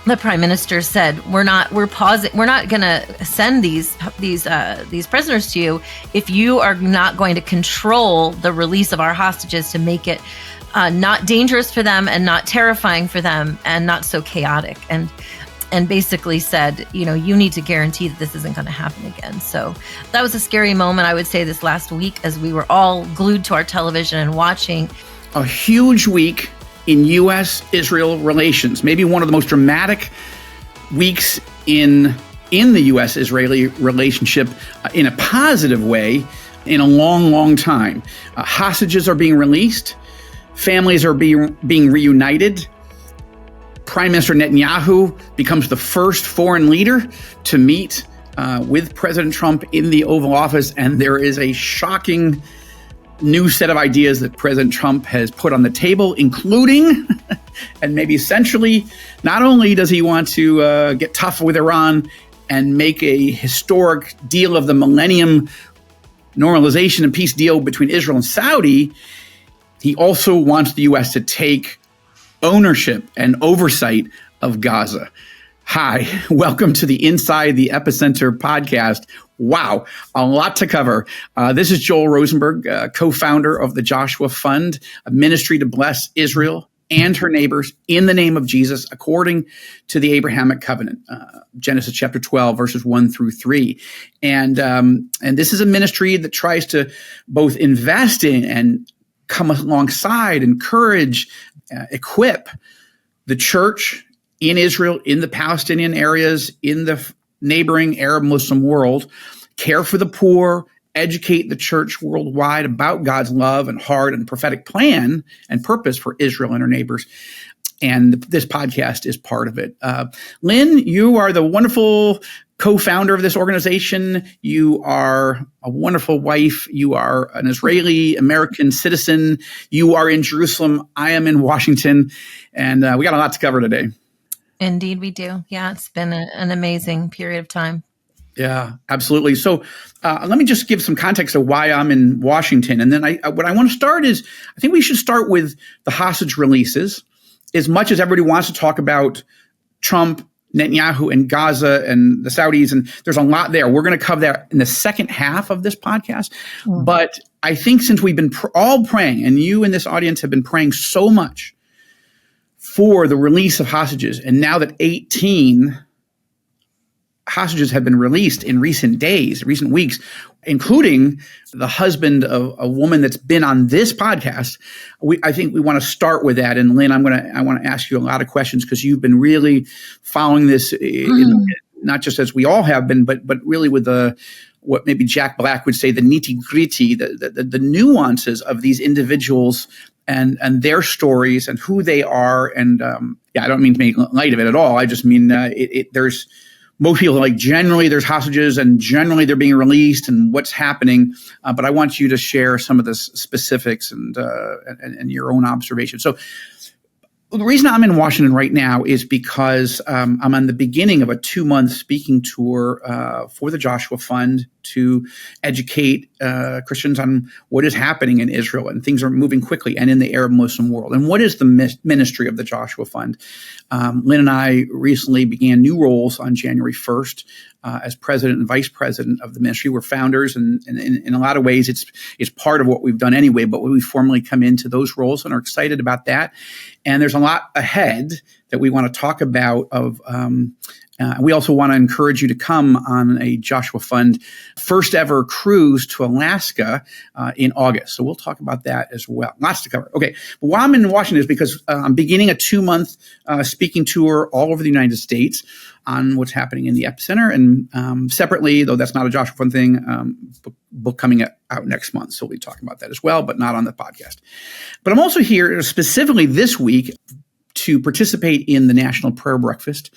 the prime minister said, we're not going to send these prisoners to you if you are not going to control the release of our hostages to make it not dangerous for them and not terrifying for them and not so chaotic. And basically said, you need to guarantee that this isn't going to happen again. So that was a scary moment, I would say, this last week as we were all glued to our television and watching. A huge week in U.S.-Israel relations, maybe one of the most dramatic weeks in the U.S.-Israeli relationship in a positive way in a long, long time. Hostages are being released. Families are being reunited. Prime Minister Netanyahu becomes the first foreign leader to meet with President Trump in the Oval Office, and there is a shocking new set of ideas that President Trump has put on the table, including, and maybe essentially, not only does he want to get tough with Iran and make a historic deal of the millennium normalization and peace deal between Israel and Saudi, he also wants the U.S. to take ownership and oversight of Gaza. Hi, welcome to the Inside the Epicenter podcast. Wow, a lot to cover. This is Joel Rosenberg, co-founder of the Joshua Fund, a ministry to bless Israel and her neighbors in the name of Jesus, according to the Abrahamic covenant, Genesis chapter 12, verses 1 through 3. And this is a ministry that tries to both invest in and come alongside, encourage, equip the church in Israel, in the Palestinian areas, in the neighboring Arab Muslim world, care for the poor, educate the church worldwide about God's love and heart and prophetic plan and purpose for Israel and her neighbors. And this podcast is part of it. Lynn, you are the wonderful co-founder of this organization. You are a wonderful wife. You are an Israeli-American citizen. You are in Jerusalem. I am in Washington. And we got a lot to cover today. Indeed, we do. Yeah, it's been an amazing period of time. Yeah, absolutely. So let me just give some context of why I'm in Washington. And then what I want to start is, I think we should start with the hostage releases. As much as everybody wants to talk about Trump, Netanyahu, and Gaza and the Saudis, and there's a lot there. We're going to cover that in the second half of this podcast. Mm. But I think since we've been all praying, and you in this audience have been praying so much for the release of hostages, and now that 18 hostages have been released in recent days, recent weeks, including the husband of a woman that's been on this podcast, I think we want to start with that. And Lynn, I want to ask you a lot of questions because you've been really following this, not just as we all have been, but really with what maybe Jack Black would say, the nitty-gritty, the nuances of these individuals and their stories and who they are. And I don't mean to make light of it at all. I just mean there's most people like generally there's hostages and generally they're being released and what's happening. But I want you to share some of the specifics and your own observations. So the reason I'm in Washington right now is because I'm on the beginning of a 2-month speaking tour for the Joshua Fund to educate Christians on what is happening in Israel, and things are moving quickly, and in the Arab Muslim world. And what is the ministry of the Joshua Fund? Lynn and I recently began new roles on January 1st as president and vice president of the ministry. We're founders, and in a lot of ways, it's part of what we've done anyway, but we formally come into those roles and are excited about that. And there's a lot ahead that we want to talk about we also want to encourage you to come on a Joshua Fund first ever cruise to Alaska in August. So we'll talk about that as well. Lots to cover. Okay. But why I'm in Washington is because I'm beginning a 2-month speaking tour all over the United States on what's happening in the Epicenter. And separately, though that's not a Joshua Fund thing, book coming out next month. So we'll be talking about that as well, but not on the podcast. But I'm also here specifically this week to participate in the National Prayer Breakfast.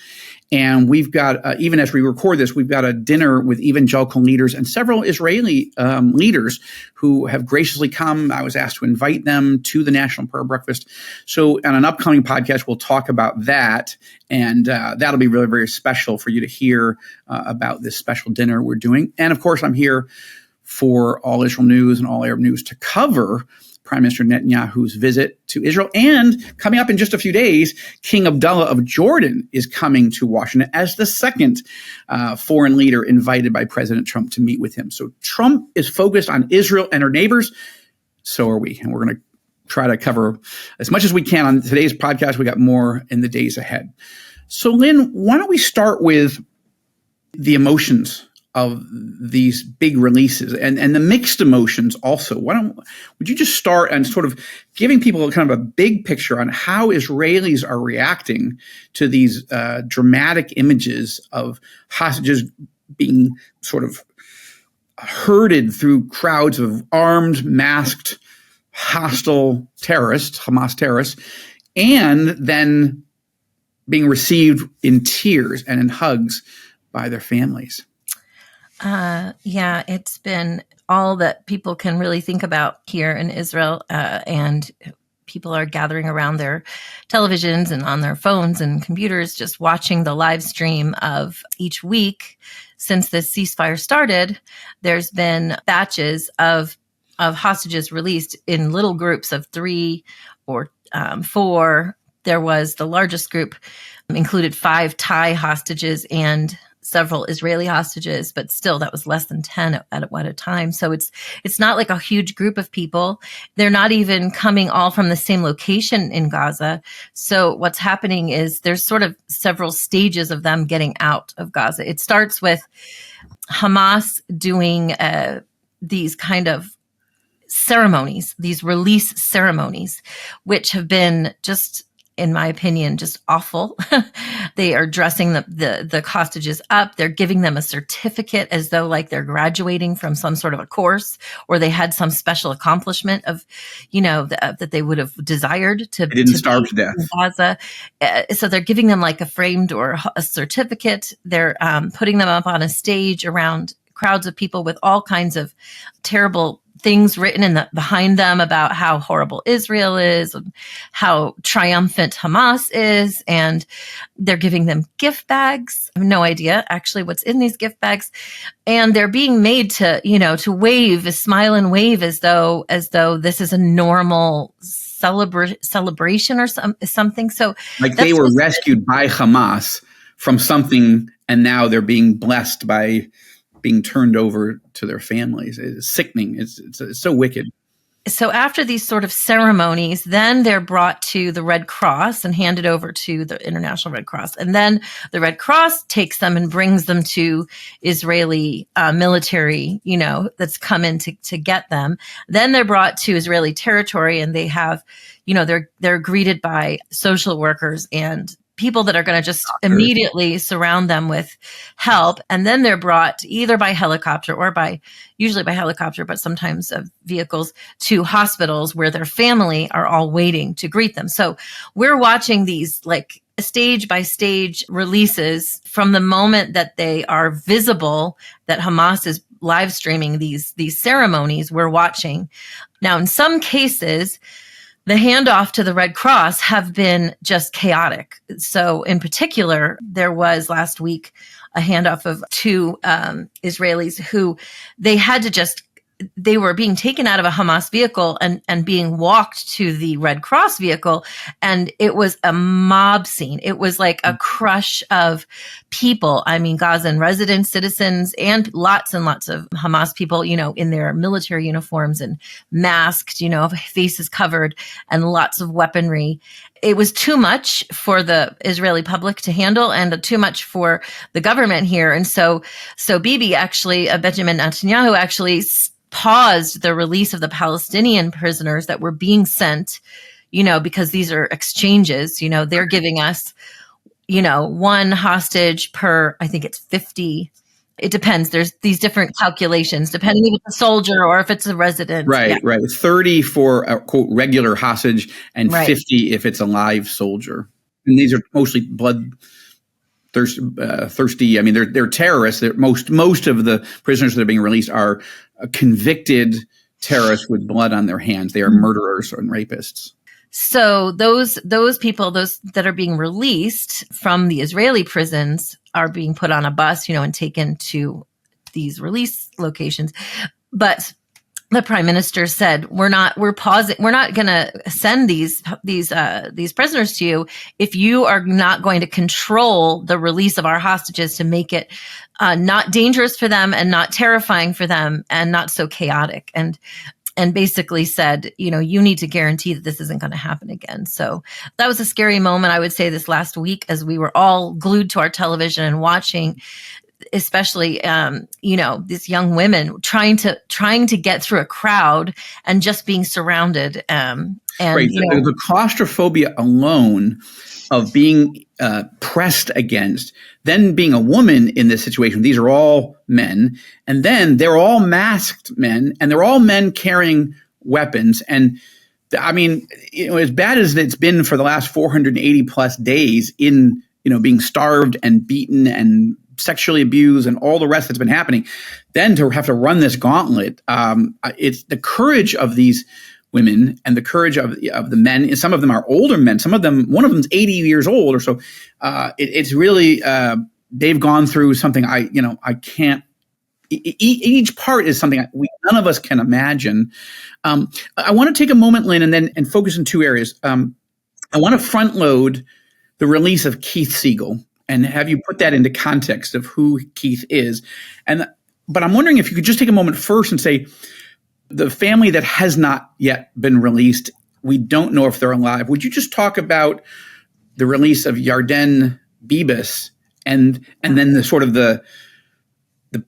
And we've got, even as we record this, we've got a dinner with evangelical leaders and several Israeli leaders who have graciously come. I was asked to invite them to the National Prayer Breakfast. So on an upcoming podcast, we'll talk about that. And that'll be really, very special for you to hear about this special dinner we're doing. And of course, I'm here for All Israel News and All Arab News to cover Prime Minister Netanyahu's visit to Israel. And coming up in just a few days, King Abdullah of Jordan is coming to Washington as the second foreign leader invited by President Trump to meet with him. So Trump is focused on Israel and her neighbors. So are we. And we're going to try to cover as much as we can on today's podcast. We got more in the days ahead. So Lynn, why don't we start with the emotions of these big releases and the mixed emotions also. Would you just start and sort of giving people kind of a big picture on how Israelis are reacting to these dramatic images of hostages being sort of herded through crowds of armed, masked, hostile terrorists, Hamas terrorists, and then being received in tears and in hugs by their families? Yeah, it's been all that people can really think about here in Israel, and people are gathering around their televisions and on their phones and computers, just watching the live stream of each week since this ceasefire started. There's been batches of hostages released in little groups of 3 or 4. There was the largest group included 5 Thai hostages and several Israeli hostages, but still that was less than 10 at a time. So it's not like a huge group of people. They're not even coming all from the same location in Gaza. So what's happening is there's sort of several stages of them getting out of Gaza. It starts with Hamas doing these kind of ceremonies, these release ceremonies, which have been just, in my opinion, just awful. They are dressing the hostages up. They're giving them a certificate as though like they're graduating from some sort of a course, or they had some special accomplishment of, that they would have desired to. They didn't starve to death. Gaza. So they're giving them like a framed or a certificate. They're putting them up on a stage around crowds of people with all kinds of terrible things written behind them about how horrible Israel is and how triumphant Hamas is. And they're giving them gift bags. I have no idea actually what's in these gift bags. And they're being made to wave, smile and wave as though this is a normal celebration or something. So like they were rescued by Hamas from something, and now they're being blessed by being turned over to their families. It's sickening. It's so wicked. So after these sort of ceremonies, then they're brought to the Red Cross and handed over to the International Red Cross. And then the Red Cross takes them and brings them to Israeli military, that's come in to get them. Then they're brought to Israeli territory, and they have, they're greeted by social workers and people that are going to just immediately surround them with help. And then they're brought either by helicopter or usually by helicopter, but sometimes vehicles, to hospitals where their family are all waiting to greet them. So we're watching these like stage by stage releases from the moment that they are visible, that Hamas is live streaming these ceremonies. We're watching. Now, in some cases, the handoff to the Red Cross have been just chaotic. So in particular, there was last week a handoff of 2 Israelis who they were being taken out of a Hamas vehicle and being walked to the Red Cross vehicle. And it was a mob scene. It was like a crush of people. I mean, Gazan residents, citizens, and lots of Hamas people, in their military uniforms and masked, faces covered, and lots of weaponry. It was too much for the Israeli public to handle, and too much for the government here. And so Bibi actually, Benjamin Netanyahu actually paused the release of the Palestinian prisoners that were being sent, because these are exchanges. They're giving us, 1 hostage per, I think it's 50. It depends. There's these different calculations depending if it's a soldier or if it's a resident. Right. 30 for a quote regular hostage and 50 if it's a live soldier. And these are mostly thirsty. I mean, they're terrorists. Most of the prisoners that are being released are convicted terrorists with blood on their hands. They are murderers and rapists. So those people, those that are being released from the Israeli prisons, are being put on a bus, and taken to these release locations. But the prime minister said, we're not going to send these prisoners to you if you are not going to control the release of our hostages to make it not dangerous for them and not terrifying for them and not so chaotic. And basically said, you need to guarantee that this isn't going to happen again. So that was a scary moment, I would say, this last week, as we were all glued to our television and watching, especially, these young women trying to get through a crowd and just being surrounded. And right. The claustrophobia alone of being pressed against, then being a woman in this situation. These are all men, and then they're all masked men, and they're all men carrying weapons. And I mean, as bad as it's been for the last 480 plus days in, being starved and beaten and sexually abused and all the rest that's been happening, then to have to run this gauntlet, it's the courage of these women and the courage of the men. And some of them are older men. Some of them, one of them's 80 years old or so. It's really, they've gone through something I can't, each part is something none of us can imagine. I want to take a moment, Lynn, and focus in two areas. I want to front load the release of Keith Siegel and have you put that into context of who Keith is. But I'm wondering if you could just take a moment first and say, the family that has not yet been released, we don't know if they're alive. Would you just talk about the release of Yarden Bibas and then the sort of the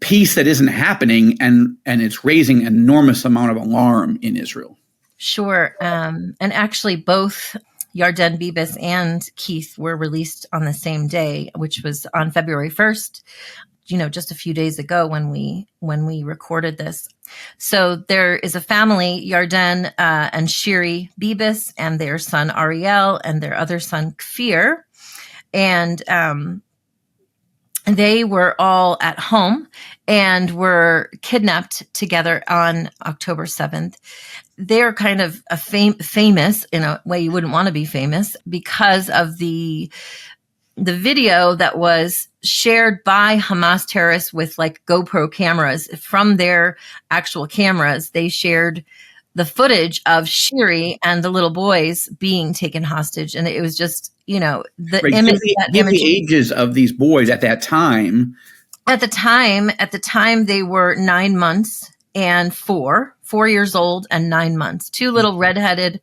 peace that isn't happening and it's raising an enormous amount of alarm in Israel? Sure. And actually both Yarden Bibas and Keith were released on the same day, which was on February 1st. Just a few days ago when we recorded this. So there is a family, Yarden and Shiri Bibas, and their son Ariel and their other son Kfir, and they were all at home and were kidnapped together on October 7th. They're kind of famous in a way you wouldn't want to be famous because of the video that was shared by Hamas terrorists with like GoPro cameras from their actual cameras. They shared the footage of Shiri and the little boys being taken hostage. And it was just, the right. image. Give the ages of these boys at that time. At the time, they were 9 months and 4 years old and 9 months, two little redheaded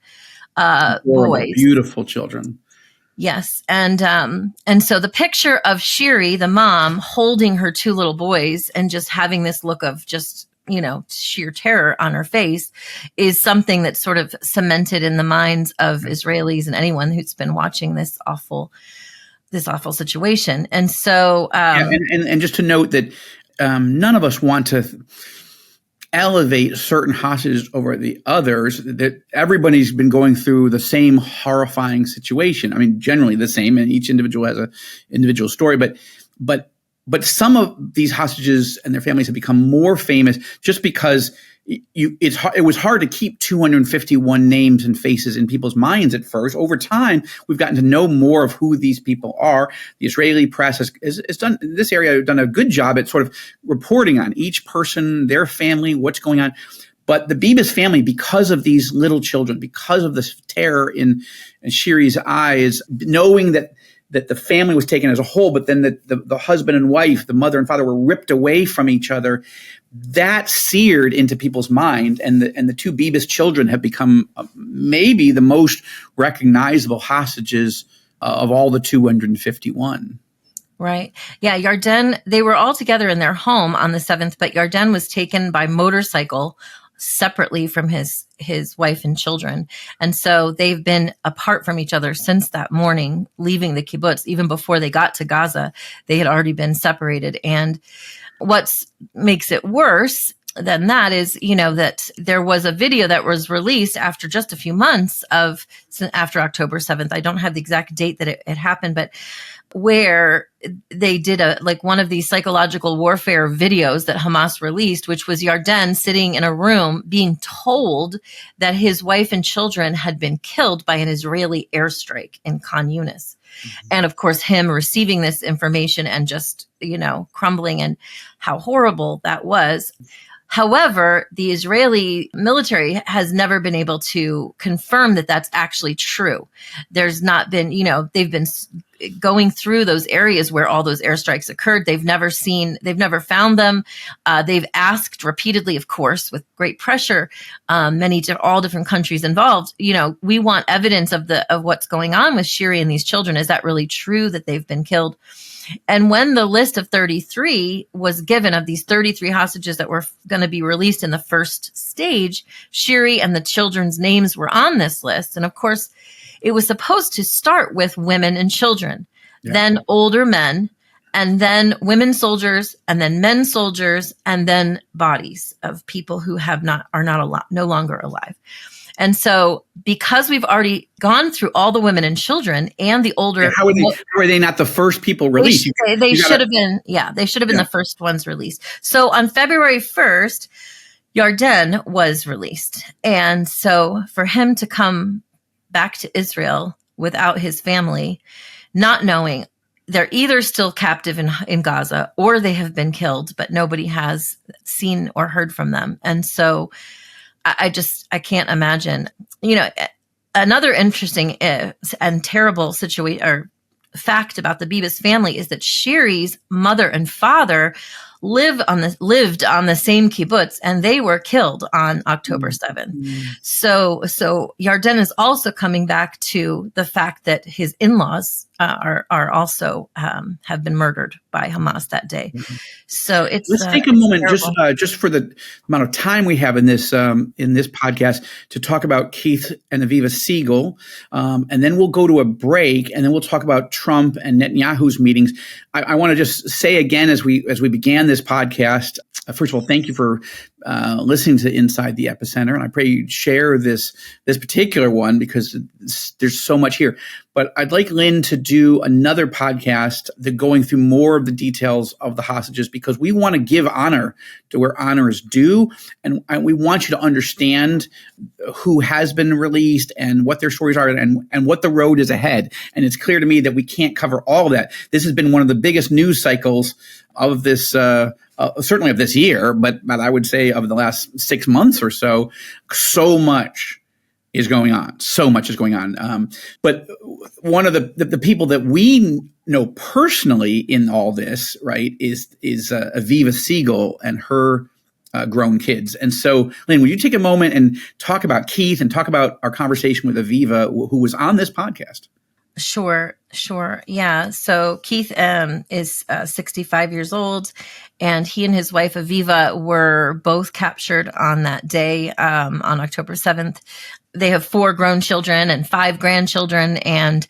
boys. Beautiful children. Yes. And so the picture of Shiri, the mom, holding her two little boys and just having this look of just, sheer terror on her face is something that's sort of cemented in the minds of Israelis and anyone who's been watching this awful situation. And so, and just to note that none of us want to elevate certain hostages over the others, that everybody's been going through the same horrifying situation. I mean, generally the same, and each individual has an individual story, but some of these hostages and their families have become more famous just because it was hard to keep 251 names and faces in people's minds at first. Over time, we've gotten to know more of who these people are. The Israeli press has done this area has done a good job at sort of reporting on each person, their family, what's going on. But the Bibas family, because of these little children, because of this terror in Shiri's eyes, knowing that the family was taken as a whole, but then the husband and wife, the mother and father were ripped away from each other, that seared into people's mind. And the two Bibas children have become maybe the most recognizable hostages of all the 251. Right. Yeah. Yarden, they were all together in their home on the 7th, but Yarden was taken by motorcycle separately from his wife and children. And so they've been apart from each other since that morning, leaving the kibbutz. Even before they got to Gaza, they had already been separated. And what makes it worse than that is, that there was a video that was released after just a few months after October 7th. I don't have the exact date that it happened, but where they did one of these psychological warfare videos that Hamas released, which was Yarden sitting in a room being told that his wife and children had been killed by an Israeli airstrike in Khan Yunis. And of course, him receiving this information and just, crumbling, and how horrible that was. However, the Israeli military has never been able to confirm that that's actually true. There's not been, they've been going through those areas where all those airstrikes occurred. They've never found them. They've asked repeatedly, of course, with great pressure, all different countries involved, we want evidence of what's going on with Shiri and these children. Is that really true that they've been killed? And when the list of 33 was given, of these 33 hostages that were going to be released in the first stage, Shiri and the children's names were on this list. And of course, it was supposed to start with women and children, then older men, and then women soldiers, and then men soldiers, and then bodies of people who no longer alive. And so, because we've already gone through all the women and children and the older, how are they not the first people released? They should have been. Yeah, they should have been the first ones released. So on February 1st, Yarden was released, and so for him to come back to Israel without his family, not knowing, they're either still captive in Gaza or they have been killed, but nobody has seen or heard from them, and so. I can't imagine, another interesting and terrible situation or fact about the Bibas family is that Shiri's mother and father lived on the same kibbutz, and they were killed on October 7th. So Yarden is also coming back to the fact that his in-laws are also have been murdered by Hamas that day. So let's take a moment just for the amount of time we have in this podcast to talk about Keith and Aviva Siegel, and then we'll go to a break, and then we'll talk about Trump and Netanyahu's meetings. I want to just say again, as we began this podcast, first of all, thank you for listening to Inside the Epicenter, and I pray you share this particular one because there's so much here. But I'd like Lynn to do another podcast going through more of the details of the hostages, because we want to give honor to where honor is due, and we want you to understand who has been released and what their stories are and what the road is ahead. And it's clear to me that we can't cover all of that. This has been one of the biggest news cycles of this certainly of this year, but I would say of the last 6 months or so. So much is going on. So much is going on. But one of the people that we know personally in all this, right, is Aviva Siegel and her grown kids. And so, Lynn, will you take a moment and talk about Keith and talk about our conversation with Aviva, who was on this podcast? Sure. Yeah. So Keith is 65 years old, and he and his wife Aviva were both captured on that day, on October 7th. They have 4 grown children and 5 grandchildren, and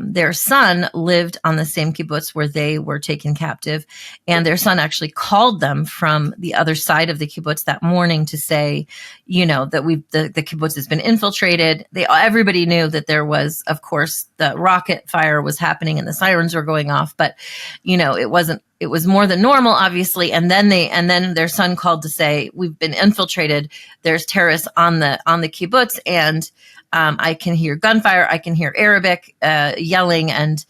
their son lived on the same kibbutz where they were taken captive. And their son actually called them from the other side of the kibbutz that morning to say, that the kibbutz has been infiltrated. Everybody knew that there was, of course, the rocket fire was happening and the sirens were going off, but it was more than normal, obviously. And then their son called to say, we've been infiltrated. There's terrorists on the kibbutz, and I can hear gunfire. I can hear Arabic yelling. And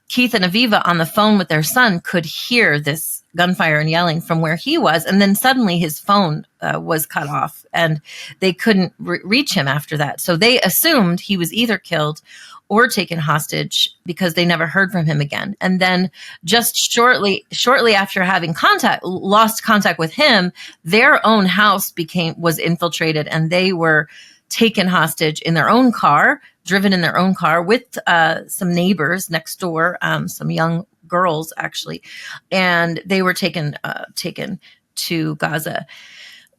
Keith and Aviva on the phone with their son could hear this gunfire and yelling from where he was. And then suddenly his phone was cut off, and they couldn't reach him after that. So they assumed he was either killed or taken hostage, because they never heard from him again. And then just shortly after having lost contact with him, their own house was infiltrated, and they were taken hostage in their own car, driven in their own car with some neighbors next door, some young girls actually, and they were taken to Gaza.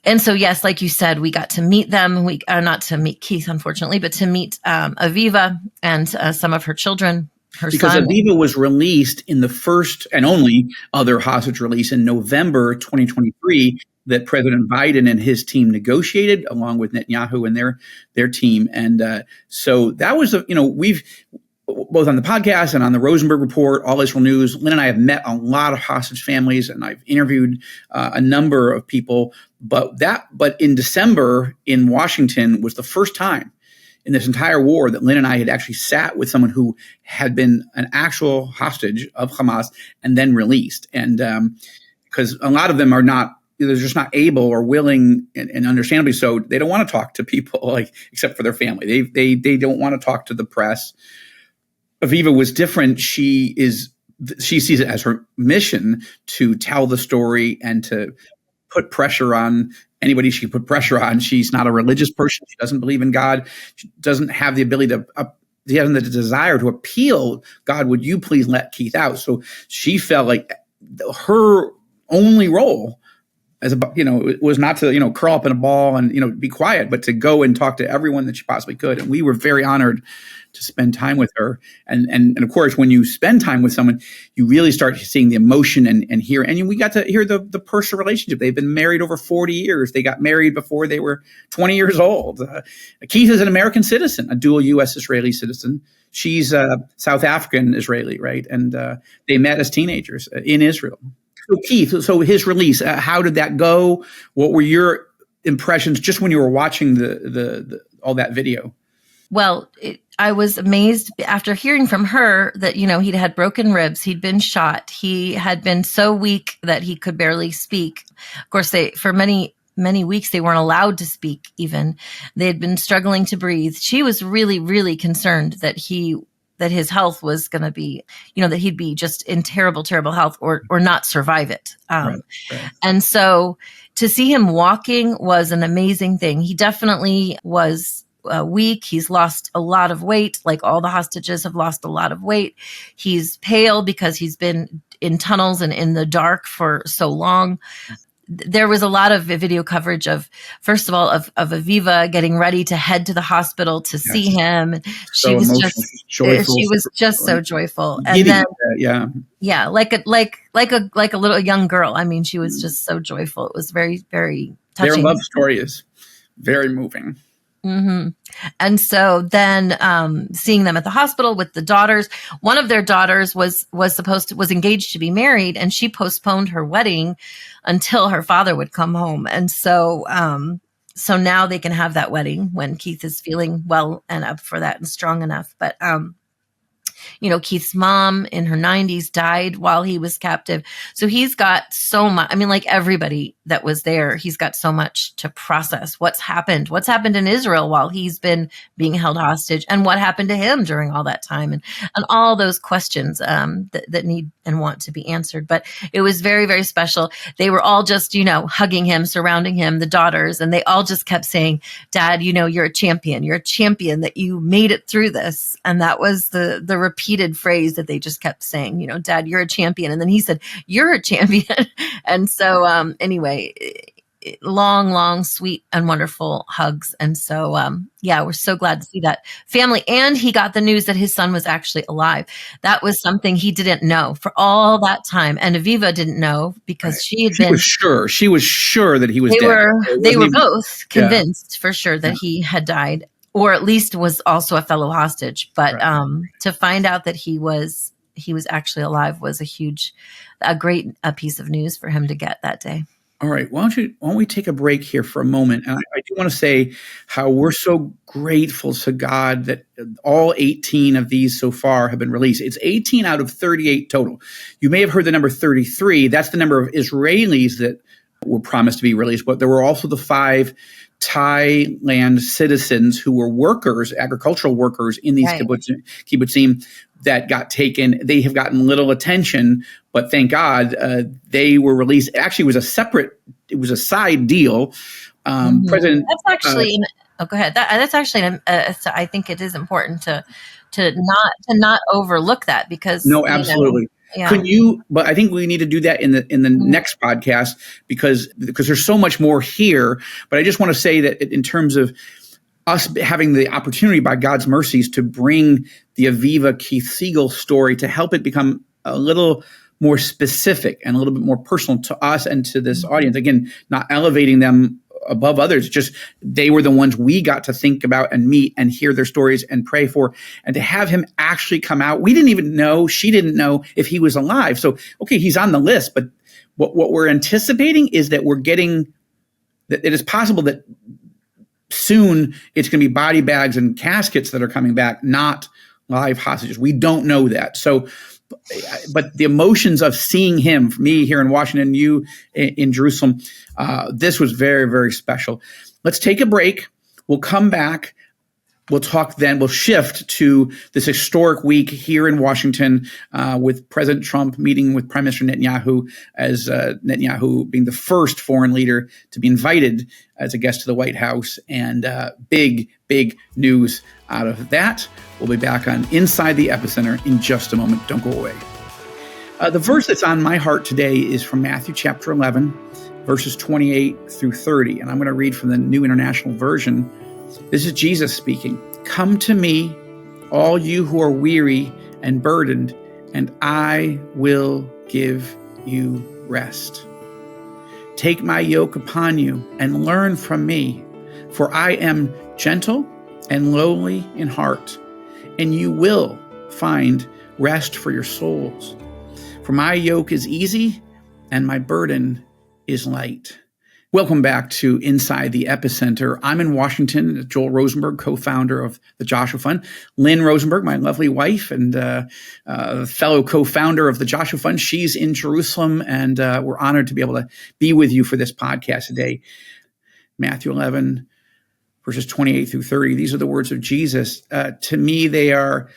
And so, yes, like you said, we got to meet them. We not to meet Keith, unfortunately, but to meet Aviva and some of her children. Because son. Aviva was released in the first and only other hostage release in November 2023 that President Biden and his team negotiated, along with Netanyahu and their team. And so that was we've both on the podcast and on the Rosenberg report, All Israel News. Lynn and I have met a lot of hostage families, and I've interviewed a number of people. But in December in Washington was the first time in this entire war that Lynn and I had actually sat with someone who had been an actual hostage of Hamas and then released. And because a lot of them are not, they're just not able or willing, and understandably so, they don't want to talk to people, like, except for their family. They don't want to talk to the press. Aviva was different. She sees it as her mission to tell the story and to put pressure on anybody she can put pressure on. She's not a religious person. She doesn't believe in God. She doesn't have the ability to, she hasn't the desire to appeal, God, would you please let Keith out? So she felt like her only role as was not to, curl up in a ball and, be quiet, but to go and talk to everyone that she possibly could. And we were very honored to spend time with her. And of course, when you spend time with someone, you really start seeing the emotion and hear, and we got to hear the personal relationship. They've been married over 40 years. They got married before they were 20 years old. Keith is an American citizen, a dual U.S. Israeli citizen. She's South African Israeli, right? And they met as teenagers in Israel. So Keith, so his release, how did that go? What were your impressions just when you were watching the all that video? Well, I was amazed after hearing from her that, he'd had broken ribs, he'd been shot, he had been so weak that he could barely speak. Of course, for many weeks, they weren't allowed to speak even. They had been struggling to breathe. She was really, really concerned that his health was going to be, that he'd be just in terrible, terrible health or not survive it. Right. And so to see him walking was an amazing thing. He definitely was weak. He's lost a lot of weight. Like all the hostages have lost a lot of weight. He's pale because he's been in tunnels and in the dark for so long. There was a lot of video coverage first of all, of Aviva getting ready to head to the hospital to see him. She was just so joyful. And then, like a little young girl. I mean, she was just so joyful. It was very, very touching. Their love story is very moving. Mm-hmm. And so then seeing them at the hospital with the daughters, one of their daughters was engaged to be married, and she postponed her wedding until her father would come home. And so now they can have that wedding when Keith is feeling well and up for that and strong enough. But Keith's mom in her 90s died while he was captive. So he's got so much. I mean, like everybody that was there, he's got so much to process. What's happened in Israel while he's been being held hostage, and what happened to him during all that time, and all those questions that need and want to be answered. But it was very, very special. They were all just, hugging him, surrounding him, the daughters, and they all just kept saying, Dad, you're a champion. You're a champion, that you made it through this. And that was the repeated phrase that they just kept saying, Dad, you're a champion. And then he said, you're a champion. And so anyway, long, sweet and wonderful hugs. And so, we're so glad to see that family. And he got the news that his son was actually alive. That was something he didn't know for all that time. And Aviva didn't know because she was sure that he was dead. They were both convinced for sure that he had died, or at least was also a fellow hostage. But to find out that he was actually alive was a great piece of news for him to get that day. All right. Why don't we take a break here for a moment? And I do want to say how we're so grateful to God that all 18 of these so far have been released. It's 18 out of 38 total. You may have heard the number 33. That's the number of Israelis that were promised to be released. But there were also the 5 Thailand citizens who were workers, agricultural workers in these kibbutzim that got taken. They have gotten little attention, but thank God they were released. Actually, it was a side deal. President. That's actually. Go ahead. That's actually. I think it is important to not overlook that because. No, absolutely. Could you? But I think we need to do that in the next podcast because there's so much more here. But I just want to say that in terms of us having the opportunity by God's mercies to bring the Aviva Keith Siegel story to help it become a little more specific and a little bit more personal to us and to this audience. Again, not elevating them above others, just they were the ones we got to think about and meet and hear their stories and pray for. And to have him actually come out, we didn't even know, she didn't know if he was alive. So, okay, he's on the list, but what we're anticipating is that we're getting, that it is possible that soon it's going to be body bags and caskets that are coming back, not live hostages. We don't know that. So, but the emotions of seeing him, for me here in Washington, you in Jerusalem, this was very, very special. Let's take a break. We'll come back. We'll talk then, we'll shift to this historic week here in Washington with President Trump meeting with Prime Minister Netanyahu, as Netanyahu being the first foreign leader to be invited as a guest to the White House, and big news out of that. We'll be back on Inside the Epicenter in just a moment. Don't go away. The verse that's on my heart today is from Matthew chapter 11, verses 28 through 30. And I'm going to read from the New International Version. This is Jesus speaking. Come to me, all you who are weary and burdened, and I will give you rest. Take my yoke upon you and learn from me, for I am gentle and lowly in heart, and you will find rest for your souls. For my yoke is easy and my burden is light. Welcome back to Inside the Epicenter. I'm in Washington. Joel Rosenberg, co-founder of the Joshua Fund. Lynn Rosenberg, my lovely wife and fellow co-founder of the Joshua Fund. She's in Jerusalem, and we're honored to be able to be with you for this podcast today. Matthew 11, verses 28 through 30. These are the words of Jesus. To me, they are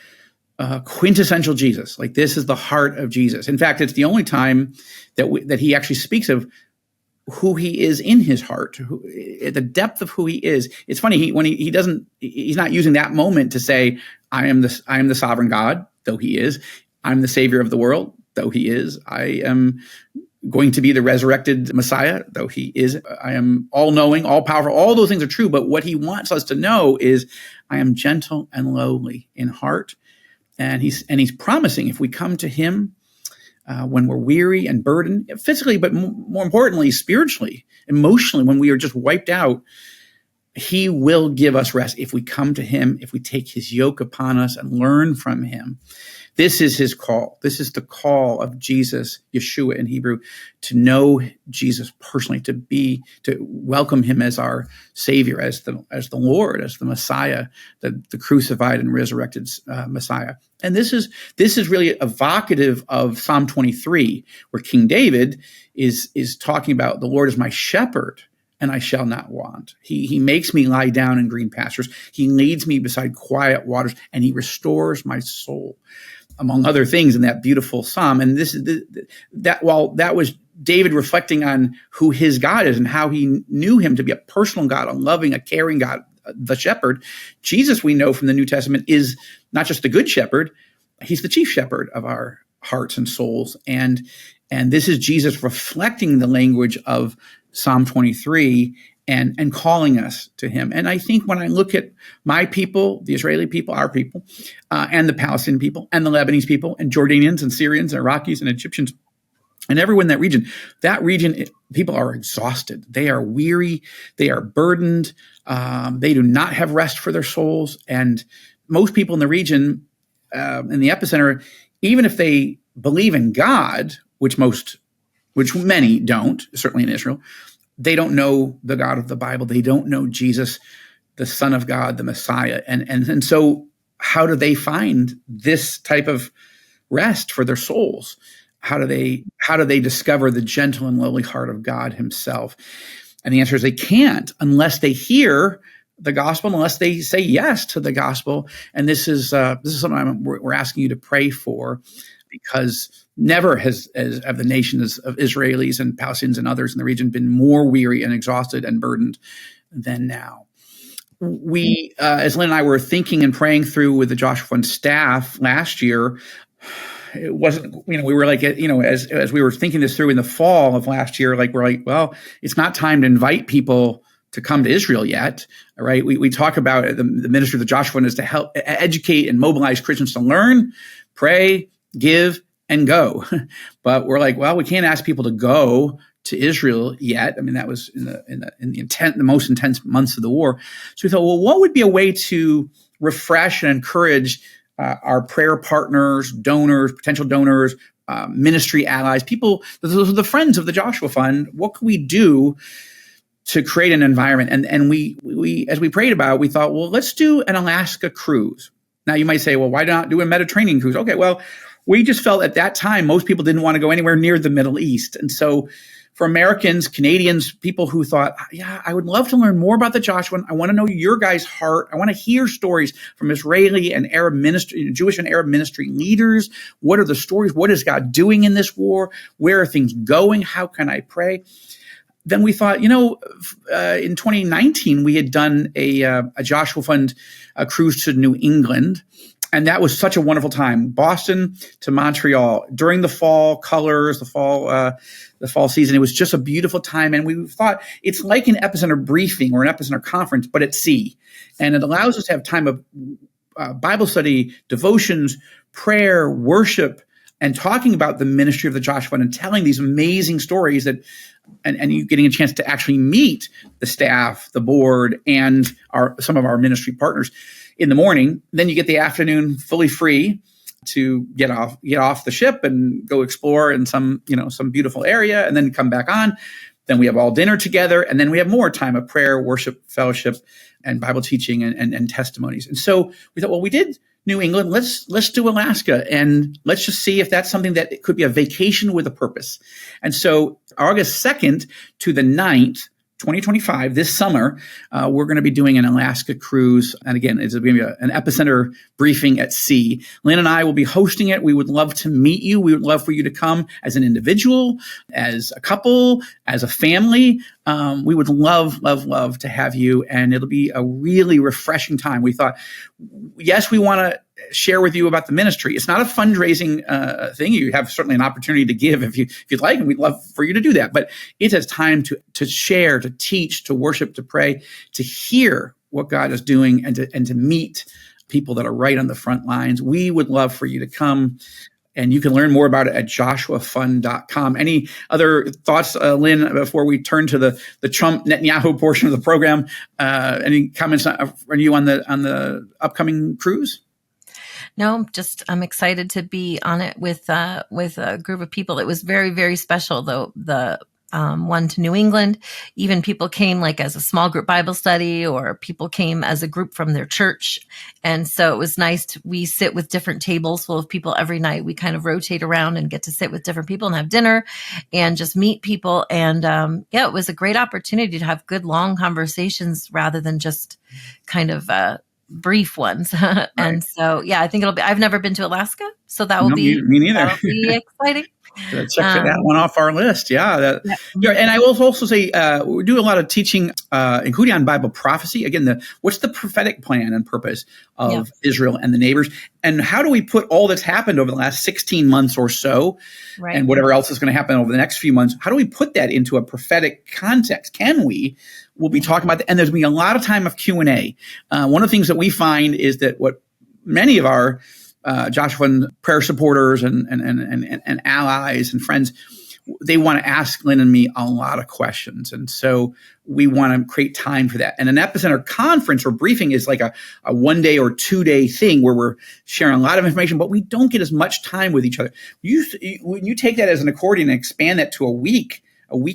quintessential Jesus. Like, this is the heart of Jesus. In fact, it's the only time that he actually speaks of who he is in his heart, the depth of who he is. It's funny, he's not using that moment to say, I am the sovereign God, though he is. I'm the savior of the world, though he is. I am going to be the resurrected Messiah, though he is. I am all-knowing, all-powerful. All those things are true, but what he wants us to know is I am gentle and lowly in heart. And he's promising, if we come to him, when we're weary and burdened, physically, but more importantly, spiritually, emotionally, when we are just wiped out, he will give us rest if we come to him, if we take his yoke upon us and learn from him. This is his call. This is the call of Jesus, Yeshua in Hebrew, to know Jesus personally, to welcome him as our Savior, as the Lord, as the Messiah, the crucified and resurrected Messiah. And this is really evocative of Psalm 23, where King David is talking about the Lord is my shepherd, and I shall not want. He makes me lie down in green pastures. He leads me beside quiet waters, and he restores my soul, among other things in that beautiful psalm. And while that was David reflecting on who his God is and how he knew him to be a personal God, a loving, a caring God, the shepherd, Jesus, we know from the New Testament, is not just the good shepherd, he's the chief shepherd of our hearts and souls. And this is Jesus reflecting the language of Psalm 23 and calling us to him. And I think when I look at my people, the Israeli people, our people, and the Palestinian people, and the Lebanese people, and Jordanians, and Syrians, and Iraqis, and Egyptians, and everyone in that region, people are exhausted. They are weary. They are burdened. They do not have rest for their souls. And most people in the region, in the epicenter, even if they believe in God, which many don't, certainly in Israel, they don't know the God of the Bible. They don't know Jesus, the Son of God, the Messiah. And so how do they find this type of rest for their souls? How do they discover the gentle and lowly heart of God himself? And the answer is they can't unless they hear the gospel, unless they say yes to the gospel. And this is something we're asking you to pray for, because never have the nations of Israelis and Palestinians and others in the region been more weary and exhausted and burdened than now. We, as Lynn and I were thinking and praying through with the Joshua Fund staff last year, it wasn't, we were like, as we were thinking this through in the fall of last year, we're like, well, it's not time to invite people to come to Israel yet, right? We talk about the ministry of the Joshua Fund is to help educate and mobilize Christians to learn, pray, give, and go. But we're like, well, we can't ask people to go to Israel yet. I mean, that was in the most intense months of the war. So we thought, well, what would be a way to refresh and encourage our prayer partners, donors, potential donors, ministry allies, people, those are the friends of the Joshua Fund. What could we do to create an environment. And we as we prayed about it, we thought, well, let's do an Alaska cruise. Now you might say, well, why not do a Mediterranean cruise? Okay, well, we just felt at that time most people didn't want to go anywhere near the Middle East. And so for Americans, Canadians, people who thought, yeah, I would love to learn more about the Joshua. I want to know your guys' heart. I want to hear stories from Israeli and Arab ministry, Jewish and Arab ministry leaders. What are the stories? What is God doing in this war? Where are things going? How can I pray? Then we thought, in 2019, we had done a Joshua Fund cruise to New England. And that was such a wonderful time. Boston to Montreal during the fall colors, the fall season. It was just a beautiful time. And we thought it's like an Epicenter briefing or an Epicenter conference, but at sea. And it allows us to have time of Bible study, devotions, prayer, worship, and talking about the ministry of the Joshua Fund and telling these amazing stories that, and you getting a chance to actually meet the staff, the board, and some of our ministry partners in the morning. Then you get the afternoon fully free to get off the ship and go explore in some beautiful area, and then come back on. Then we have all dinner together, and then we have more time of prayer, worship, fellowship, and Bible teaching and testimonies. And so we thought, well, we did New England. Let's do Alaska, and let's just see if that's something that it could be a vacation with a purpose. And so August 2nd to the 9th, 2025, this summer, we're going to be doing an Alaska cruise. And again, it's going to be an Epicenter briefing at sea. Lynn and I will be hosting it. We would love to meet you. We would love for you to come as an individual, as a couple, as a family. We would love to have you. And it'll be a really refreshing time. We thought, yes, we want to share with you about the ministry. It's not a fundraising thing. You have certainly an opportunity to give if you'd like, and we'd love for you to do that. But it is time to share, to teach, to worship, to pray, to hear what God is doing, and to meet people that are right on the front lines. We would love for you to come. And you can learn more about it at joshuafund.com. Any other thoughts, Lynn, before we turn to the Trump Netanyahu portion of the program? Any comments from you on the upcoming cruise? No, I'm excited to be on it with a group of people. It was very, very special, though. The one to New England, even people came like as a small group Bible study, or people came as a group from their church. And so it was nice. We sit with different tables full of people every night. We kind of rotate around and get to sit with different people and have dinner and just meet people. And it was a great opportunity to have good, long conversations rather than just kind of brief ones. Right. And so, I think it'll be, I've never been to Alaska, so that will be, me neither. That'll be exciting. Check that one off our list. Yeah. And I will also say, we do a lot of teaching, including on Bible prophecy. Again, what's the prophetic plan and purpose of Israel and the neighbors? And how do we put all that's happened over the last 16 months or so, and whatever else is going to happen over the next few months, how do we put that into a prophetic context? Can we? We'll be talking about that. And there's going to be a lot of time of Q&A. One of the things that we find is that what many of our Joshua Fund prayer supporters and allies and friends, they want to ask Lynn and me a lot of questions. And so we want to create time for that. And an Epicenter conference or briefing is like a 1 day or 2 day thing where we're sharing a lot of information, but we don't get as much time with each other. When you take that as an accordion and expand that to a week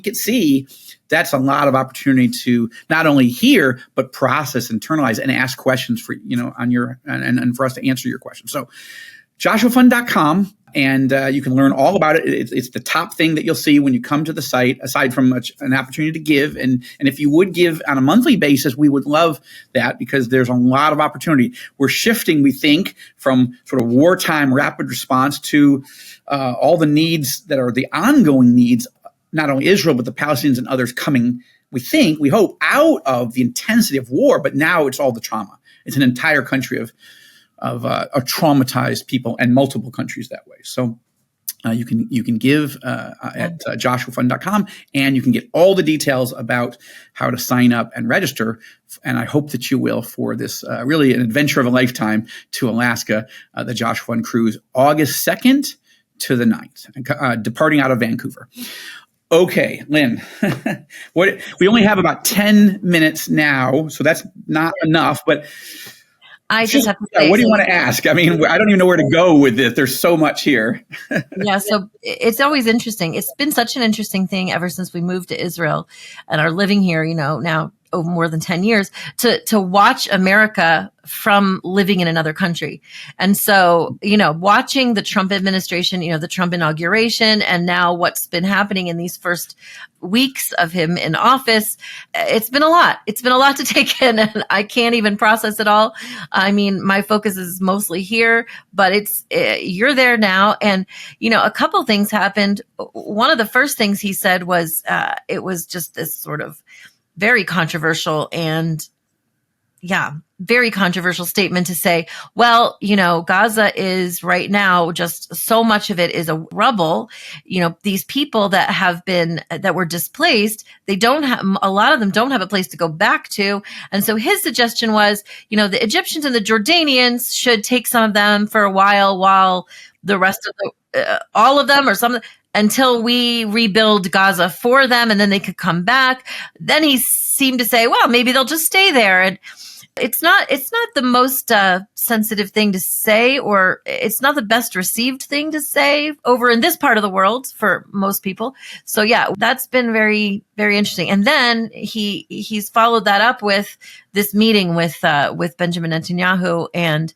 at sea, that's a lot of opportunity to not only hear, but process, internalize, and ask questions for, on your, and for us to answer your questions. So joshuafund.com, and you can learn all about it. It's the top thing that you'll see when you come to the site, aside from an opportunity to give. And if you would give on a monthly basis, we would love that, because there's a lot of opportunity. We're shifting, we think, from sort of wartime rapid response to all the needs that are the ongoing needs, not only Israel, but the Palestinians and others coming, we hope, out of the intensity of war, but now it's all the trauma. It's an entire country of traumatized people, and multiple countries that way. So you can give at joshuafund.com, and you can get all the details about how to sign up and register. And I hope that you will for this really an adventure of a lifetime to Alaska, the Joshua Fund cruise, August 2nd to the 9th, departing out of Vancouver. Okay, Lynn, we only have about 10 minutes now, so that's not enough, but I just have to Yeah, say, what do you so want to ask? I mean, I don't even know where to go with this. There's so much here. yeah, so it's always interesting. It's been such an interesting thing ever since we moved to Israel and are living here, now over more than 10 years to watch America from living in another country. And so, watching the Trump administration, the Trump inauguration, and now what's been happening in these first weeks of him in office, it's been a lot. It's been a lot to take in, and I can't even process it all. I mean, my focus is mostly here, but you're there now. And, a couple things happened. One of the first things he said was, it was just this sort of very controversial very controversial statement to say, well, Gaza is right now, just so much of it is a rubble. These people that were displaced, a lot of them don't have a place to go back to. And so his suggestion was, the Egyptians and the Jordanians should take some of them for a while the rest of all of them or some, until we rebuild Gaza for them, and then they could come back. Then he seemed to say, well, maybe they'll just stay there. And it's not the most sensitive thing to say, or it's not the best received thing to say over in this part of the world for most people. So yeah, that's been very, very interesting. And then he's followed that up with this meeting with Benjamin Netanyahu, and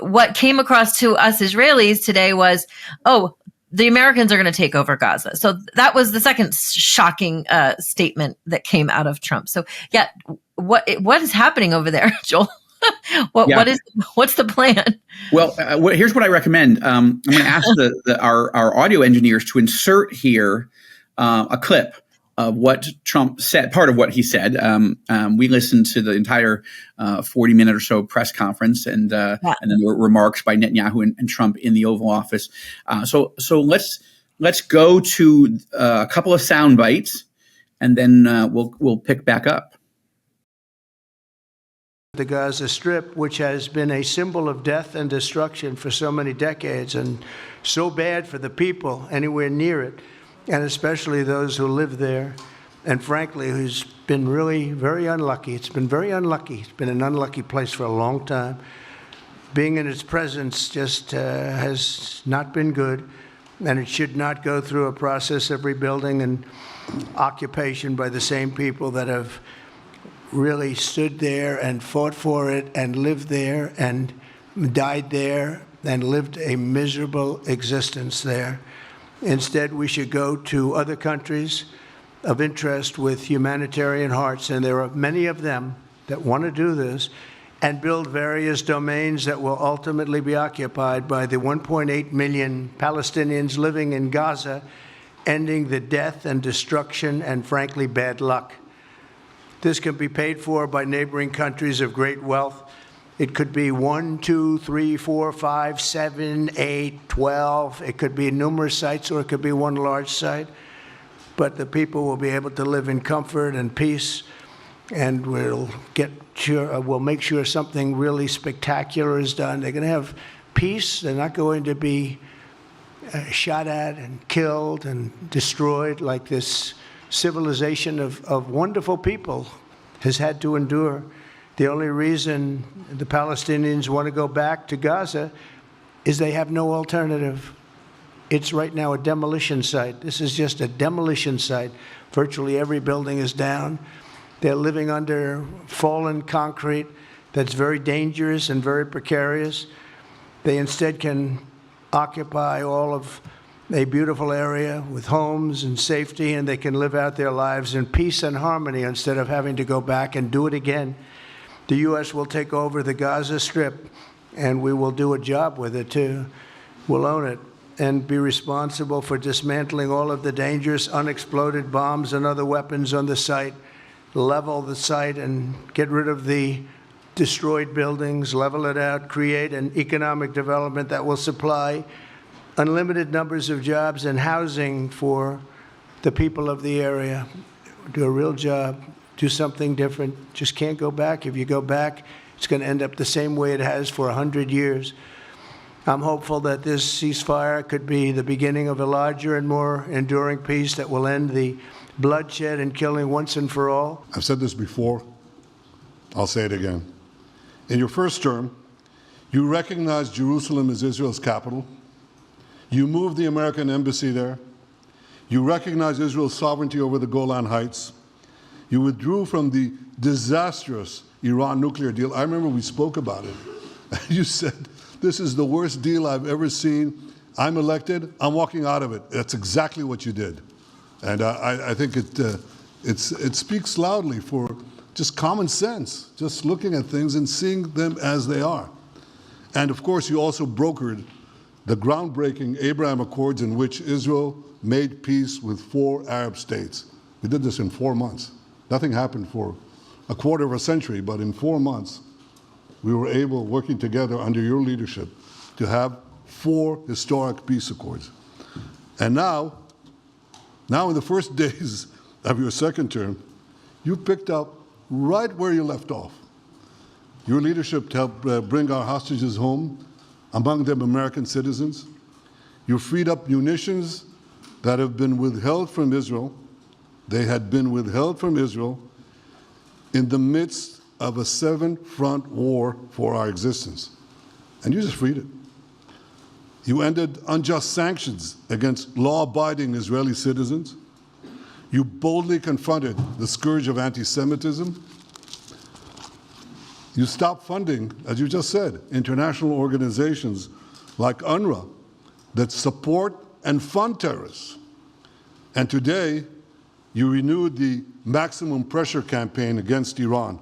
what came across to us Israelis today was, the Americans are going to take over Gaza. So that was the second shocking statement that came out of Trump. So yeah, what is happening over there, Joel? What's the plan? Well, here's what I recommend. I'm going to ask our audio engineers to insert here a clip of what Trump said, part of what he said. We listened to the entire 40-minute or so press conference, and then there were remarks by Netanyahu and Trump in the Oval Office. So let's go to a couple of sound bites, and then we'll pick back up. The Gaza Strip, which has been a symbol of death and destruction for so many decades, and so bad for the people anywhere near it, and especially those who live there, and frankly, who's been really very unlucky. It's been very unlucky. It's been an unlucky place for a long time. Being in its presence just has not been good, and it should not go through a process of rebuilding and occupation by the same people that have really stood there and fought for it and lived there and died there and lived a miserable existence there. Instead, we should go to other countries of interest with humanitarian hearts, and there are many of them that want to do this, and build various domains that will ultimately be occupied by the 1.8 million Palestinians living in Gaza, ending the death and destruction and, frankly, bad luck. This can be paid for by neighboring countries of great wealth. It could be 1, 2, 3, 4, 5, 7, 8, 12. It could be numerous sites, or it could be one large site. But the people will be able to live in comfort and peace, and we'll make sure something really spectacular is done. They're going to have peace. They're not going to be shot at and killed and destroyed like this civilization of wonderful people has had to endure. The only reason the Palestinians want to go back to Gaza is they have no alternative. It's right now a demolition site. This is just a demolition site. Virtually every building is down. They're living under fallen concrete that's very dangerous and very precarious. They instead can occupy all of a beautiful area with homes and safety, and they can live out their lives in peace and harmony instead of having to go back and do it again. The U.S. will take over the Gaza Strip, and we will do a job with it, too. We'll own it and be responsible for dismantling all of the dangerous unexploded bombs and other weapons on the site, level the site and get rid of the destroyed buildings, level it out, create an economic development that will supply unlimited numbers of jobs and housing for the people of the area. Do a real job. Do something different. Just can't go back. If you go back, it's going to end up the same way it has for 100 years. I'm hopeful that this ceasefire could be the beginning of a larger and more enduring peace that will end the bloodshed and killing once and for all. I've said this before. I'll say it again. In your first term, you recognized Jerusalem as Israel's capital. You moved the American embassy there. You recognized Israel's sovereignty over the Golan Heights. You withdrew from the disastrous Iran nuclear deal. I remember we spoke about it. You said, this is the worst deal I've ever seen. I'm elected, I'm walking out of it. That's exactly what you did. And I think it speaks loudly for just common sense, just looking at things and seeing them as they are. And of course, you also brokered the groundbreaking Abraham Accords in which Israel made peace with 4 Arab states. We did this in 4 months. Nothing happened for a quarter of a century, but in 4 months, we were able, working together under your leadership, to have 4 historic peace accords. And now in the first days of your second term, you picked up right where you left off. Your leadership helped bring our hostages home, among them American citizens. You freed up munitions that have been withheld from Israel. They had been withheld from Israel in the midst of a 7-front war for our existence. And you just freed it. You ended unjust sanctions against law-abiding Israeli citizens. You boldly confronted the scourge of anti-Semitism. You stopped funding, as you just said, international organizations like UNRWA that support and fund terrorists. And today, you renewed the maximum pressure campaign against Iran.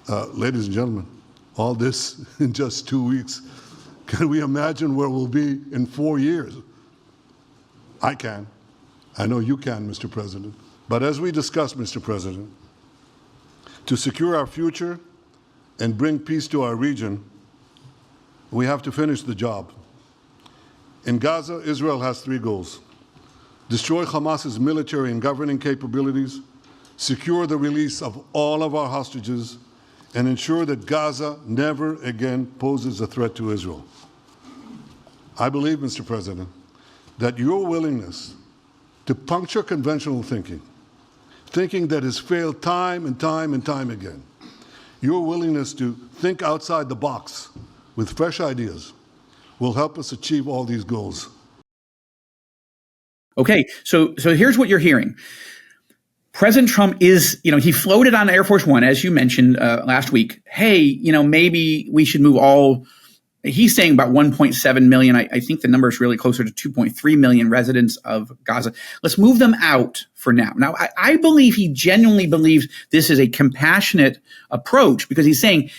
Ladies and gentlemen, all this in just 2 weeks. Can we imagine where we'll be in 4 years? I can. I know you can, Mr. President. But as we discussed, Mr. President, to secure our future and bring peace to our region, we have to finish the job. In Gaza, Israel has 3 goals: destroy Hamas's military and governing capabilities, secure the release of all of our hostages, and ensure that Gaza never again poses a threat to Israel. I believe, Mr. President, that your willingness to puncture conventional thinking that has failed time and time and time again, your willingness to think outside the box with fresh ideas will help us achieve all these goals. Okay, so here's what you're hearing. President Trump is, he floated on Air Force One, as you mentioned last week. Hey, maybe we should move all. He's saying about 1.7 million. I think the number is really closer to 2.3 million residents of Gaza. Let's move them out for now. Now, I believe he genuinely believes this is a compassionate approach, because he's saying,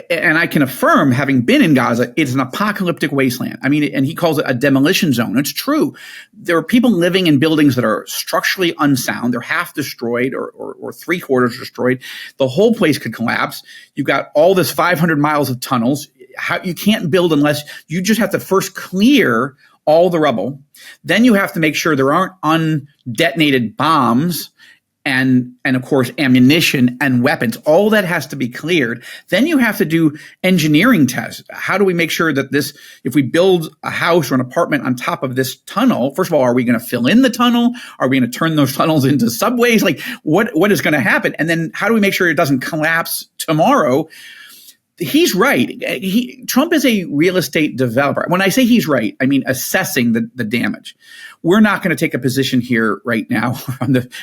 and I can affirm, having been in Gaza, it's an apocalyptic wasteland. I mean, and he calls it a demolition zone. It's true. There are people living in buildings that are structurally unsound. They're half destroyed or 3/4 destroyed. The whole place could collapse. You've got all this 500 miles of tunnels. You can't build unless you just have to first clear all the rubble. Then you have to make sure there aren't undetonated bombs and of course, ammunition and weapons. All that has to be cleared. Then you have to do engineering tests. How do we make sure that if we build a house or an apartment on top of this tunnel, first of all, are we going to fill in the tunnel? Are we going to turn those tunnels into subways? Like, what is going to happen? And then how do we make sure it doesn't collapse tomorrow? He's right. Trump is a real estate developer. When I say he's right, I mean assessing the damage. We're not going to take a position here right now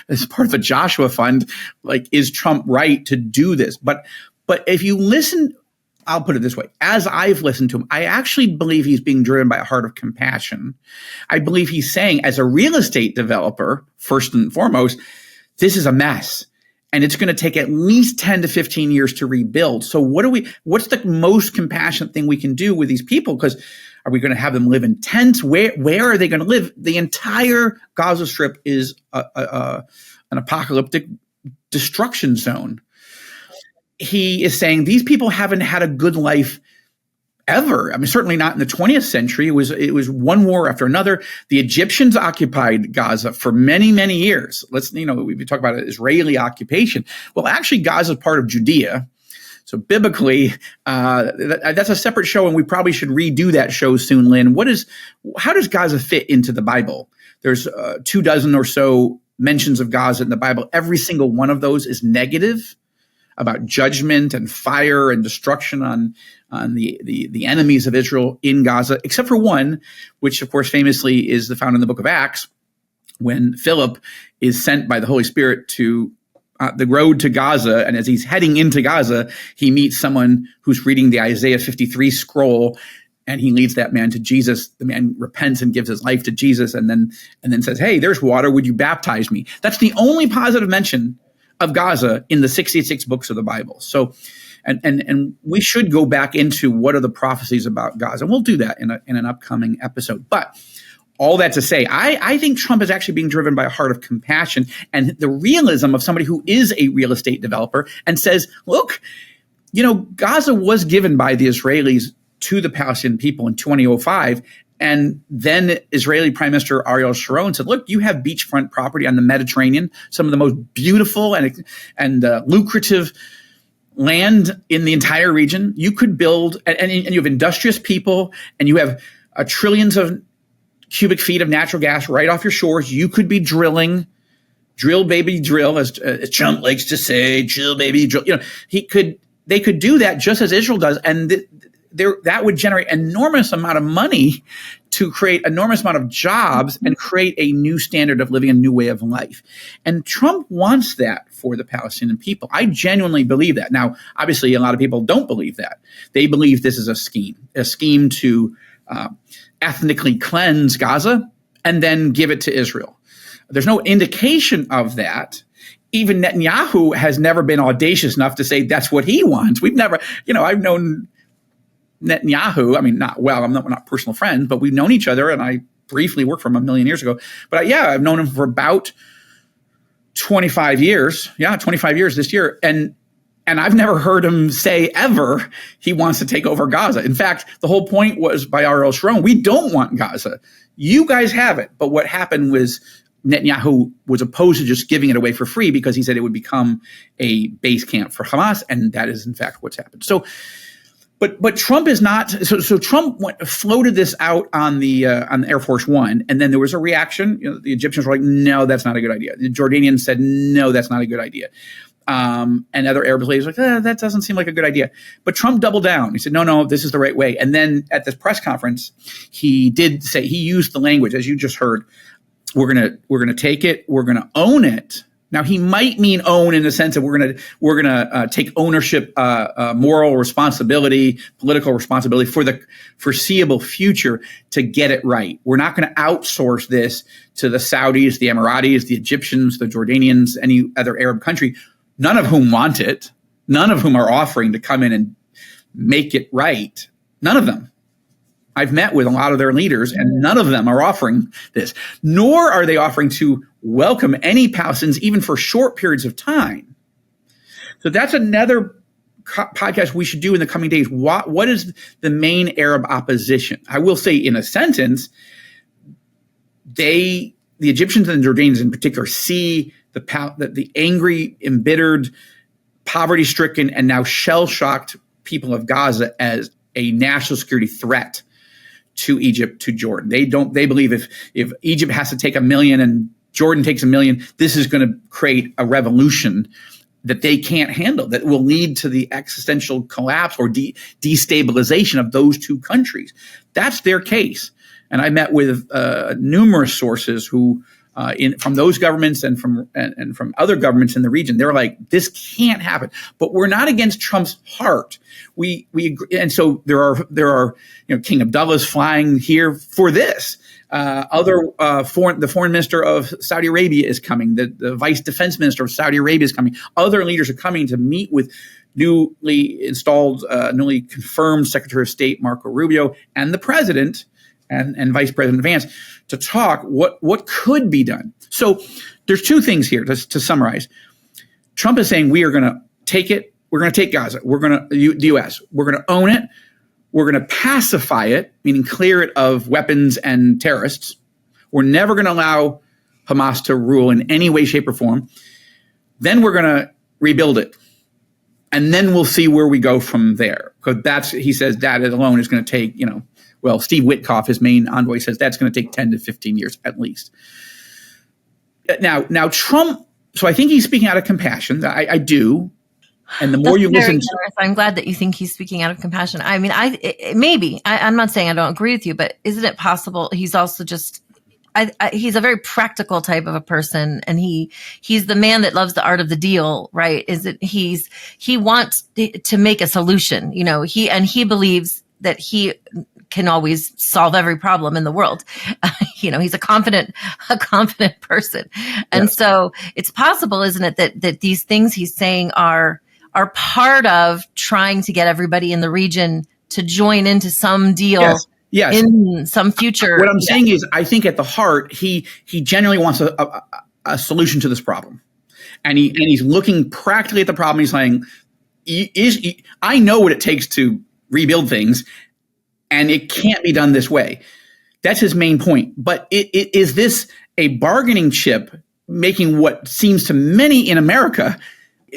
as part of the Joshua Fund. Like, is Trump right to do this? But if you listen, I'll put it this way. As I've listened to him, I actually believe he's being driven by a heart of compassion. I believe he's saying, as a real estate developer, first and foremost, this is a mess. And it's going to take at least 10 to 15 years to rebuild. So what's the most compassionate thing we can do with these people? Because are we going to have them live in tents? Where are they going to live? The entire Gaza Strip is an apocalyptic destruction zone. He is saying these people haven't had a good life ever. I mean, certainly not in the 20th century. It was one war after another. The Egyptians occupied Gaza for many, many years. We talk about an Israeli occupation. Well, actually, Gaza is part of Judea. So biblically, that's a separate show, and we probably should redo that show soon, Lynn. How does Gaza fit into the Bible? There's 24 or so mentions of Gaza in the Bible. Every single one of those is negative. about judgment and fire and destruction on the enemies of Israel in Gaza, except for one, which of course famously is found in the book of Acts, when Philip is sent by the Holy Spirit to the road to Gaza, and as he's heading into Gaza, he meets someone who's reading the Isaiah 53 scroll, and he leads that man to Jesus. The man repents and gives his life to Jesus, and then says, "Hey, there's water. Would you baptize me?" That's the only positive mention of Gaza in the 66 books of the Bible. So, and we should go back into what are the prophecies about Gaza, and we'll do that in an upcoming episode. But all that to say, I think Trump is actually being driven by a heart of compassion and the realism of somebody who is a real estate developer and says, look, Gaza was given by the Israelis to the Palestinian people in 2005. And then Israeli Prime Minister Ariel Sharon said, look, you have beachfront property on the Mediterranean, some of the most beautiful and lucrative land in the entire region. You could build, and you have industrious people, and you have trillions of cubic feet of natural gas right off your shores. You could be drilling, drill, baby, drill, as Trump likes to say, drill, baby, drill. They could do that just as Israel does. And that would generate enormous amount of money to create enormous amount of jobs and create a new standard of living, a new way of life. And Trump wants that for the Palestinian people. I genuinely believe that. Now, obviously, a lot of people don't believe that. They believe this is a scheme to ethnically cleanse Gaza and then give it to Israel. There's no indication of that. Even Netanyahu has never been audacious enough to say that's what he wants. We've never, I've known Netanyahu. I mean, I'm not personal friends, but we've known each other, and I briefly worked for him a million years ago. But I've known him for about 25 years. Yeah, 25 years this year. And I've never heard him say ever he wants to take over Gaza. In fact, the whole point was by Ariel Sharon, we don't want Gaza. You guys have it. But what happened was Netanyahu was opposed to just giving it away for free because he said it would become a base camp for Hamas. And that is, in fact, what's happened. So, but Trump is not. So Trump floated this out on the Air Force One, and then there was a reaction. The Egyptians were like, "No, that's not a good idea." The Jordanians said, "No, that's not a good idea." And other Arab leaders were like, that doesn't seem like a good idea. But Trump doubled down. He said, no, this is the right way. And then at this press conference, he did say, he used the language, as you just heard, we're gonna take it, we're gonna own it. Now, he might mean own in the sense that we're gonna take ownership, moral responsibility, political responsibility for the foreseeable future to get it right. We're not going to outsource this to the Saudis, the Emiratis, the Egyptians, the Jordanians, any other Arab country, none of whom want it, none of whom are offering to come in and make it right. None of them. I've met with a lot of their leaders, and none of them are offering this, nor are they offering to welcome any Palestinians, even for short periods of time. So that's another podcast we should do in the coming days. What is the main Arab opposition? I will say, in a sentence, the Egyptians and the Jordanians in particular see the angry, embittered, poverty-stricken, and now shell-shocked people of Gaza as a national security threat to Egypt, to Jordan. They believe if Egypt has to take 1 million and Jordan takes 1 million, this is going to create a revolution that they can't handle, that will lead to the existential collapse or destabilization of those two countries. That's their case. And I met with numerous sources who, from those governments and from other governments in the region, they're like, this can't happen. But we're not against Trump's heart. We agree. And so there are King Abdullah's flying here for this. The foreign minister of Saudi Arabia is coming. The vice defense minister of Saudi Arabia is coming. Other leaders are coming to meet with newly installed, newly confirmed Secretary of State Marco Rubio and the president and Vice President Vance to talk what could be done. So there's two things here to summarize. Trump is saying we are going to take it. We're going to take Gaza. The U.S. We're going to own it. We're going to pacify it, meaning clear it of weapons and terrorists. We're never going to allow Hamas to rule in any way, shape, or form. Then we're going to rebuild it. And then we'll see where we go from there. Because he says that alone is going to take, Steve Witkoff, his main envoy, says that's going to take 10 to 15 years at least. Now Trump, so I think he's speaking out of compassion. I do. And the more you listen to, I'm glad that you think he's speaking out of compassion. I mean, I'm not saying I don't agree with you, but isn't it possible he's also just, he's a very practical type of a person, and he's the man that loves the art of the deal, right? He wants to make a solution, he believes that he can always solve every problem in the world. He's a confident person. And yes. So it's possible, isn't it, that these things he's saying are part of trying to get everybody in the region to join into some deal. Yes. In some future. What I'm saying is, I think at the heart, he genuinely wants a solution to this problem. And he's looking practically at the problem. He's saying, I know what it takes to rebuild things, and it can't be done this way. That's his main point. But is this a bargaining chip making what seems to many in America?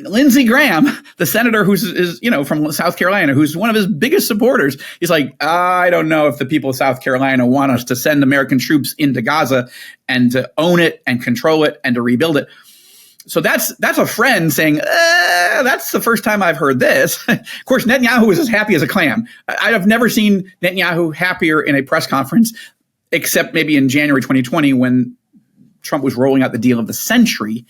Lindsey Graham, the senator who's from South Carolina, who's one of his biggest supporters, he's like, I don't know if the people of South Carolina want us to send American troops into Gaza and to own it and control it and to rebuild it. So that's a friend saying, that's the first time I've heard this. Of course, Netanyahu is as happy as a clam. I have never seen Netanyahu happier in a press conference, except maybe in January 2020 when Trump was rolling out the deal of the century.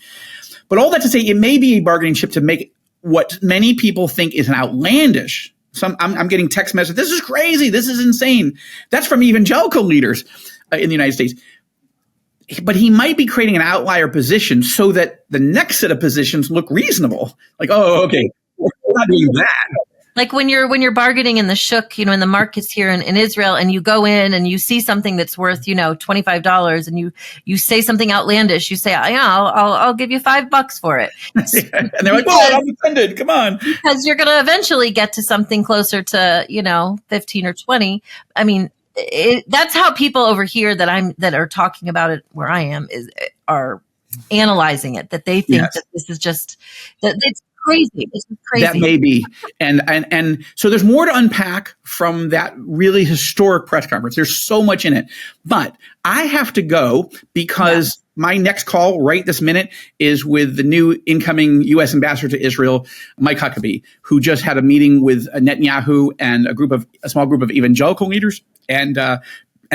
But all that to say, it may be a bargaining chip to make what many people think is an outlandish. I'm getting text messages. This is crazy. This is insane. That's from evangelical leaders in the United States. But he might be creating an outlier position so that the next set of positions look reasonable. Like, oh, okay, we're not doing that. Like when you're bargaining in the shuk, in the markets here in Israel, and you go in and you see something that's worth, $25, and you say something outlandish. You say, I'll give you $5 for it. And they're like, "Oh, I'm offended. Come on," because you're going to eventually get to something closer to 15 or 20. I mean, that's how people over here that are talking about it where I am are analyzing it. That they think that this is just that it's crazy. This is crazy. That may be. And so there's more to unpack from that really historic press conference. There's so much in it. But I have to go because my next call right this minute is with the new incoming U.S. ambassador to Israel, Mike Huckabee, who just had a meeting with Netanyahu and a small group of evangelical leaders and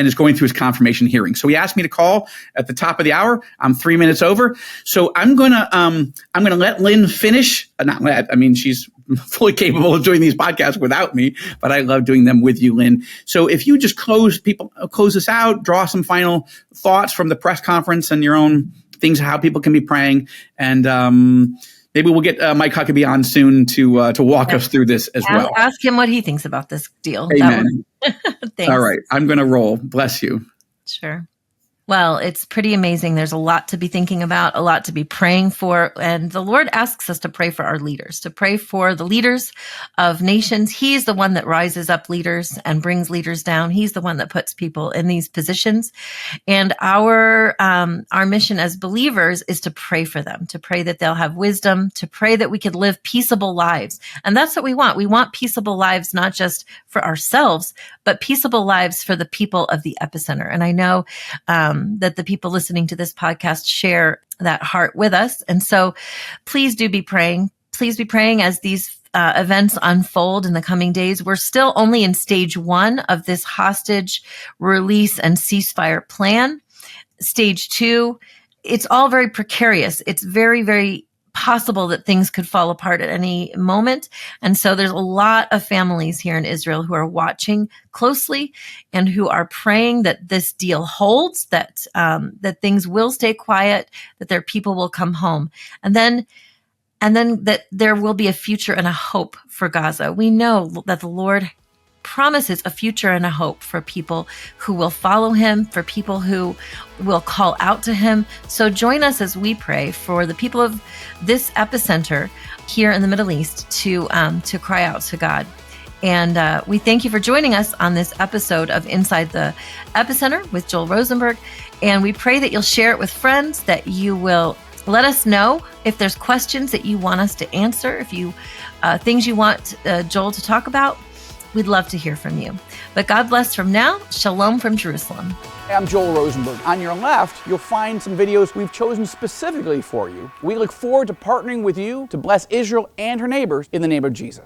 is going through his confirmation hearing. So he asked me to call at the top of the hour. I'm 3 minutes over. So I'm gonna let Lynn finish. Not let. I mean, she's fully capable of doing these podcasts without me, but I love doing them with you, Lynn. So if you just close this out, draw some final thoughts from the press conference and your own things, how people can be praying, and maybe we'll get Mike Huckabee on soon to walk us through this as well. Ask him what he thinks about this deal. Amen. Thanks. All right. I'm going to roll. Bless you. Sure. Well, it's pretty amazing. There's a lot to be thinking about, a lot to be praying for. And the Lord asks us to pray for our leaders, to pray for the leaders of nations. He's the one that rises up leaders and brings leaders down. He's the one that puts people in these positions. And our mission as believers is to pray for them, to pray that they'll have wisdom, to pray that we could live peaceable lives. And that's what we want. We want peaceable lives, not just for ourselves, but peaceable lives for the people of the Epicenter. And I know that the people listening to this podcast share that heart with us. And so please do be praying. Please be praying as these events unfold in the coming days. We're still only in stage 1 of this hostage release and ceasefire plan. Stage 2, it's all very precarious. It's very, very possible that things could fall apart at any moment. And so there's a lot of families here in Israel who are watching closely and who are praying that this deal holds, that things will stay quiet, that their people will come home. And then that there will be a future and a hope for Gaza. We know that the Lord promises a future and a hope for people who will follow him, for people who will call out to him. So join us as we pray for the people of this epicenter here in the Middle East to cry out to God. And we thank you for joining us on this episode of Inside the Epicenter with Joel Rosenberg. And we pray that you'll share it with friends, that you will let us know if there's questions that you want us to answer, if you things you want Joel to talk about. We'd love to hear from you. But God bless from now. Shalom from Jerusalem. I'm Joel Rosenberg. On your left, you'll find some videos we've chosen specifically for you. We look forward to partnering with you to bless Israel and her neighbors in the name of Jesus.